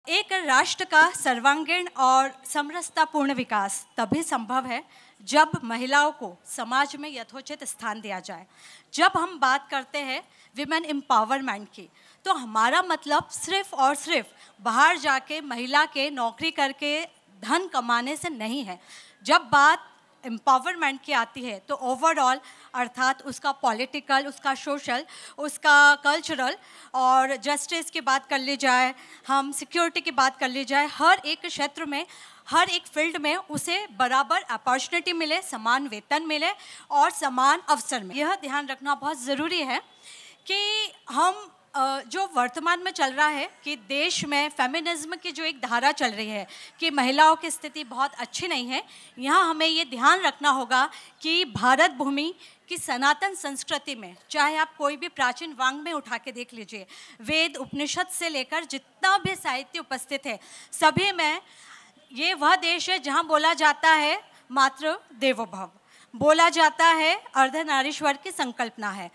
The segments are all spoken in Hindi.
एक राष्ट्र का सर्वांगीण और समरसतापूर्ण विकास तभी संभव है जब महिलाओं को समाज में यथोचित स्थान दिया जाए। जब हम बात करते हैं विमेन एम्पावरमेंट की, तो हमारा मतलब सिर्फ और सिर्फ बाहर जाके महिला के नौकरी करके धन कमाने से नहीं है। जब बात एम्पावरमेंट की आती है तो ओवरऑल अर्थात उसका पॉलिटिकल, उसका सोशल, उसका कल्चरल और जस्टिस की बात कर ली जाए, हम सिक्योरिटी की बात कर ली जाए, हर एक क्षेत्र में, हर एक फील्ड में उसे बराबर अपॉर्चुनिटी मिले, समान वेतन मिले और समान अवसर मिले। यह ध्यान रखना बहुत ज़रूरी है कि हम जो वर्तमान में चल रहा है कि देश में फेमिनिज्म की जो एक धारा चल रही है कि महिलाओं की स्थिति बहुत अच्छी नहीं है, यहाँ हमें ये ध्यान रखना होगा कि भारत भूमि की सनातन संस्कृति में, चाहे आप कोई भी प्राचीन वांग में उठा के देख लीजिए, वेद उपनिषद से लेकर जितना भी साहित्य उपस्थित है, सभी में ये वह देश है जहाँ बोला जाता है मातृ देवो भव, बोला जाता है अर्धनारीश्वर की संकल्पना है,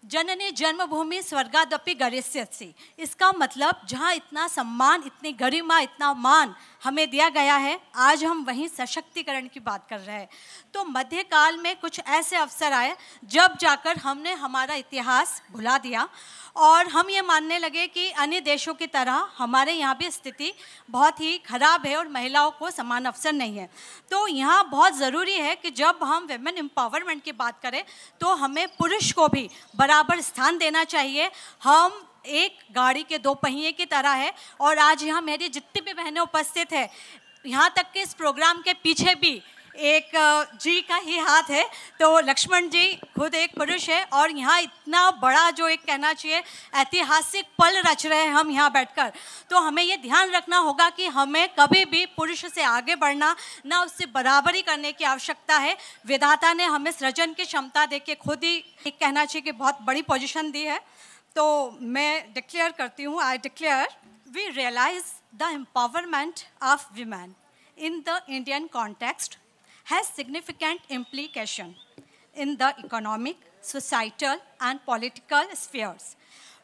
जननी जन्मभूमि स्वर्गादपि गरिष्यसि। इसका मतलब जहाँ इतना सम्मान, इतनी गरिमा, इतना मान हमें दिया गया है, आज हम वहीं सशक्तिकरण की बात कर रहे हैं। तो मध्यकाल में कुछ ऐसे अवसर आए जब जाकर हमने हमारा इतिहास भुला दिया और हम ये मानने लगे कि अन्य देशों की तरह हमारे यहाँ भी स्थिति बहुत ही खराब है और महिलाओं को समान अवसर नहीं है। तो यहाँ बहुत ज़रूरी है कि जब हम वेमेन एम्पावरमेंट की बात करें तो हमें पुरुष को भी बराबर स्थान देना चाहिए। हम एक गाड़ी के दो पहिए की तरह है और आज यहाँ मेरी जितनी भी बहनें उपस्थित है, यहाँ तक कि इस प्रोग्राम के पीछे भी एक जी का ही हाथ है, तो लक्ष्मण जी खुद एक पुरुष है और यहाँ इतना बड़ा जो एक कहना चाहिए ऐतिहासिक पल रच रहे हैं हम यहाँ बैठकर। तो हमें ये ध्यान रखना होगा कि हमें कभी भी पुरुष से आगे बढ़ना, ना उससे बराबरी करने की आवश्यकता है। विधाता ने हमें सृजन की क्षमता देके खुद ही एक कहना चाहिए कि बहुत बड़ी पोजीशन दी है। तो मैं डिक्लेयर करती हूँ, I declare we realise the empowerment of women in the Indian context has significant implication in the economic, societal and political spheres.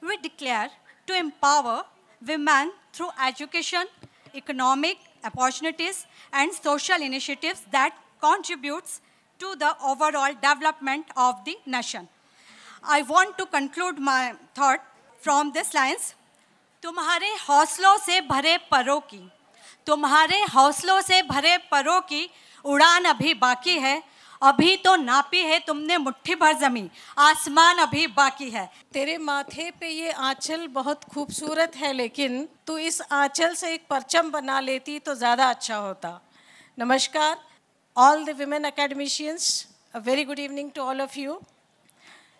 We declare to empower women through education, economic opportunities and social initiatives that contributes to the overall development of the nation. I want to conclude my thought from this lines. तुम्हारे हौसलों से भरे परों की, तुम्हारे हौसलों से भरे परों की उड़ान अभी बाकी है, अभी तो नापी है तुमने मुट्ठी भर ज़मीन, आसमान अभी बाकी है। तेरे माथे पे ये आंचल बहुत खूबसूरत है, लेकिन तू इस आंचल से एक परचम बना लेती तो ज़्यादा अच्छा होता। नमस्कार, all the women academicians, a very good evening to all of you.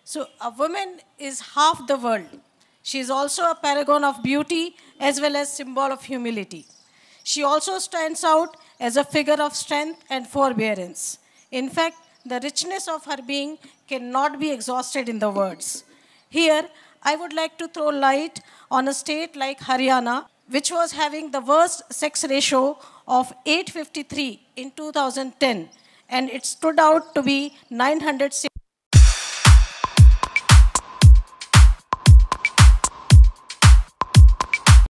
So a woman is half the world. She is also a paragon of beauty as well as symbol of humility. She also stands out as a figure of strength and forbearance. In fact, the richness of her being cannot be exhausted in the words. Here, I would like to throw light on a state like Haryana, which was having the worst sex ratio of 853 in 2010, and it stood out to be 906.